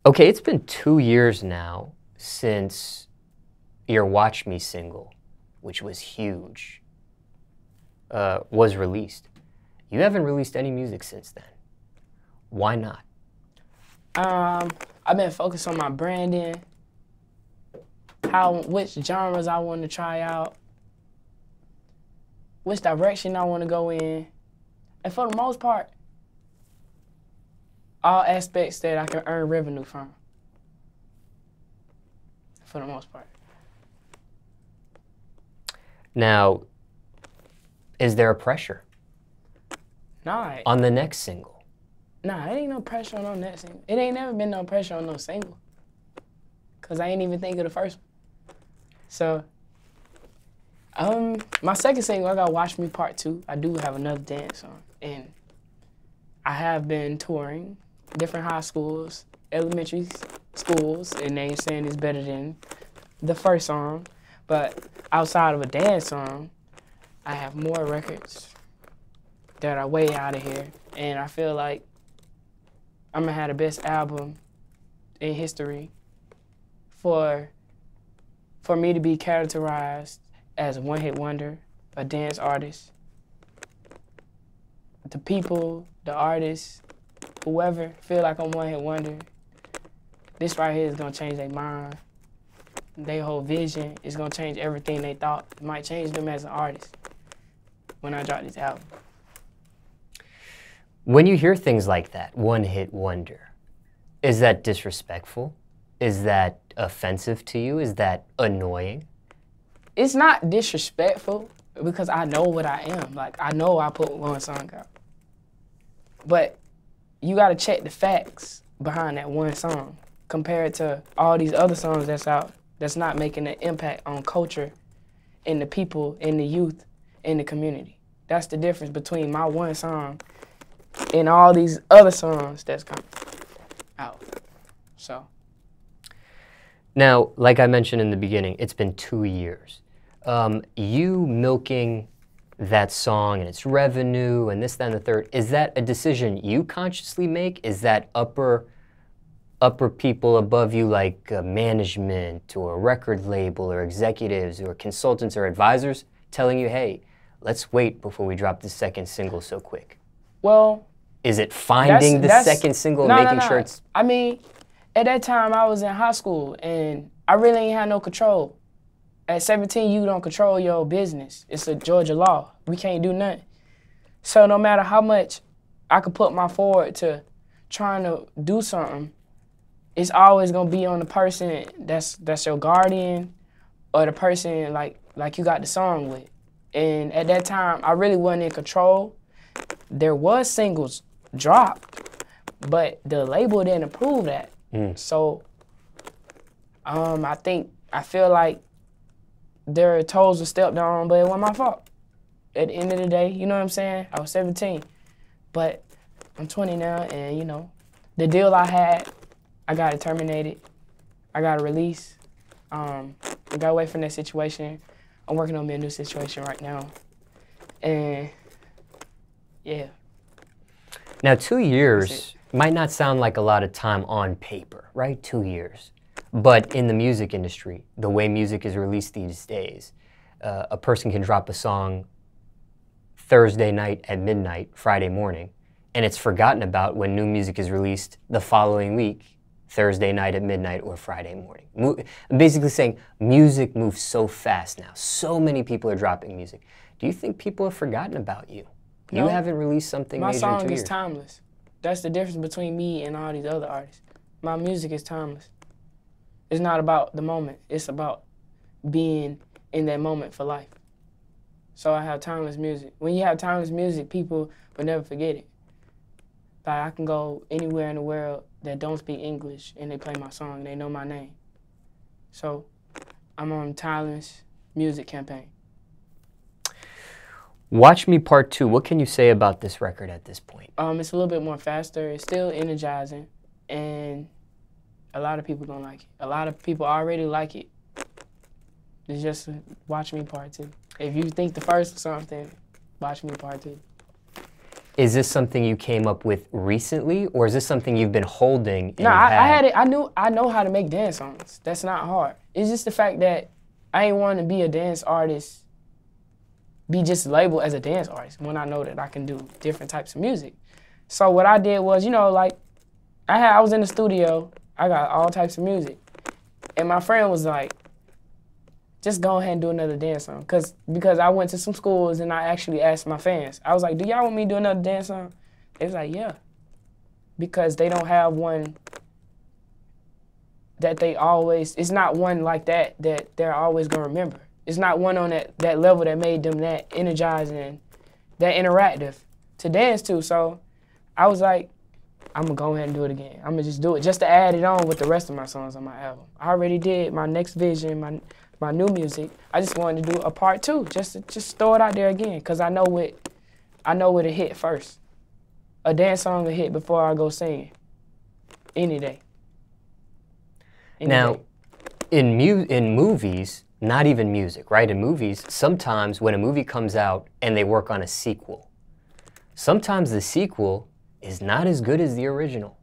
Okay, it's been 2 years now since your Watch Me single, which was huge, was released. You haven't released any music since then. Why not? I've been focused on my branding, which genres I want to try out, which direction I want to go in, and for the most part, all aspects that I can earn revenue from, for the most part. Now, is there a pressure Nah, on the next single? Nah, it ain't no pressure on no next single. It ain't never been no pressure on no single, cause I ain't even think of the first one. So, my second single, I got Watch Me Part 2. I do have another dance song, and I have been touring different high schools, elementary schools, and they saying it's better than the first song. But outside of a dance song, I have more records that are way out of here, and I feel like I'm gonna have the best album in history for me to be characterized as a one-hit wonder, a dance artist. The people, the artists, whoever feel like I'm one-hit wonder, this right here is gonna change their mind. Their whole vision is gonna change everything they thought. It might change them as an artist when I drop this album. When you hear things like that, one-hit wonder, is that disrespectful? Is that offensive to you? Is that annoying? It's not disrespectful because I know what I am. Like, I know I put one song out. But you gotta check the facts behind that one song compared to all these other songs that's out that's not making an impact on culture and the people and the youth in the community. That's the difference between my one song and all these other songs that's coming out. So. Now, like I mentioned in the beginning, it's been 2 years. You milking that song and its revenue and this, that, and the third, is that a decision you consciously make? Is that upper people above you, like management or a record label or executives or consultants or advisors telling you, hey, let's wait before we drop the second single so quick? Well, is it finding the second single and making sure it's... I mean, at that time I was in high school and I really ain't had no control. At 17, you don't control your business. It's a Georgia law. We can't do nothing. So no matter how much I could put my forward to trying to do something, it's always gonna be on the person that's your guardian or the person like you got the song with. And at that time, I really wasn't in control. There was singles dropped, but the label didn't approve that. So I feel like their toes were stepped on, but it wasn't my fault. At the end of the day, you know what I'm saying? I was 17, but I'm 20 now, and you know, the deal I had, I got it terminated. I got a release. I got away from that situation. I'm working on me a new situation right now, and yeah. Now, 2 years might not sound like a lot of time on paper, right? 2 years. But in the music industry, the way music is released these days, a person can drop a song Thursday night at midnight, Friday morning, and it's forgotten about when new music is released the following week, Thursday night at midnight or Friday morning. I'm basically saying music moves so fast now. So many people are dropping music. Do you think people have forgotten about you? No, you haven't released something major in 2 years. My song is timeless. That's the difference between me and all these other artists. My music is timeless. It's not about the moment. It's about being in that moment for life. So I have timeless music. When you have timeless music, people will never forget it. Like, I can go anywhere in the world that don't speak English and they play my song and they know my name. So I'm on timeless music campaign. Watch Me Part 2, what can you say about this record at this point? It's a little bit more faster. It's still energizing, and a lot of people gonna like it. A lot of people already like it. It's just Watch Me Part 2. If you think the first was something, Watch Me Part 2. Is this something you came up with recently, or is this something you've been holding? No, I had it. I know how to make dance songs. That's not hard. It's just the fact that I ain't want to be a dance artist, be just labeled as a dance artist when I know that I can do different types of music. So what I did was, you know, like, I was in the studio, I got all types of music. And my friend was like, just go ahead and do another dance song. Because I went to some schools and I actually asked my fans. I was like, do y'all want me to do another dance song? They was like, yeah. Because they don't have one that they always, it's not one like that they're always gonna remember. It's not one on that level that made them that energized and that interactive to dance to. So I was like, I'm gonna go ahead and do it again. I'm gonna just do it just to add it on with the rest of my songs on my album. I already did my next vision, my new music. I just wanted to do a part 2, just throw it out there again, because I know what it hit first. A dance song will hit before I go singing. Any day. Now, in movies, not even music, right? In movies, sometimes when a movie comes out and they work on a sequel, sometimes the sequel is not as good as the original.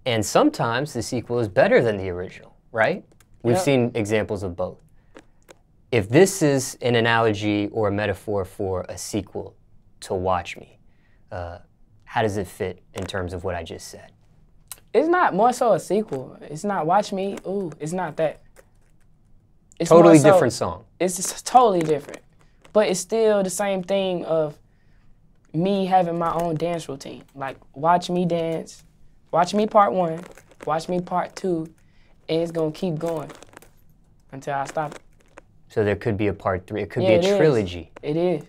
And sometimes the sequel is better than the original, right? We've seen examples of both. If this is an analogy or a metaphor for a sequel to Watch Me, how does it fit in terms of what I just said? It's not more so a sequel. It's not Watch Me, ooh, it's not that. It's totally different song. It's just totally different. But it's still the same thing of me having my own dance routine. Like, watch me dance, watch me part 1, watch me part 2, and it's gonna keep going until I stop it. So there could be a part 3. It could be a trilogy. It is.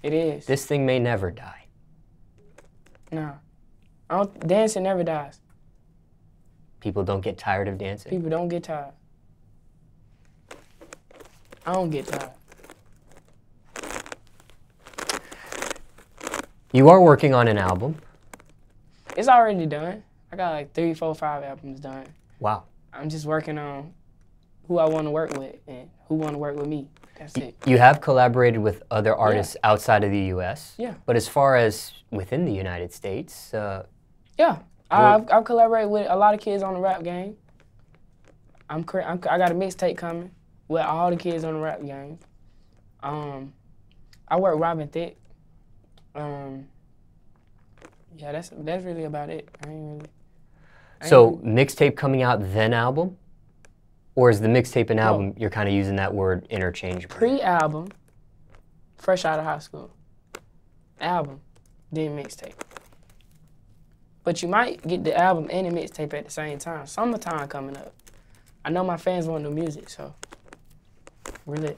It is. This thing may never die. No. Dancing never dies. People don't get tired of dancing? People don't get tired. I don't get tired. You are working on an album. It's already done. I got like 3, 4, 5 albums done. Wow. I'm just working on who I want to work with and who want to work with me. That's it. You have collaborated with other artists outside of the U.S. Yeah. But as far as within the United States, yeah, I've collaborated with a lot of kids on the rap game. I got a mixtape coming with all the kids on the rap game. I work Robin Thicke. Yeah, that's really about it. So mixtape coming out, then album? Or is the mixtape and album, you're kind of using that word interchangeably? Pre-album, fresh out of high school. Album, then mixtape. But you might get the album and the mixtape at the same time. Summertime coming up. I know my fans want new music, so we're lit.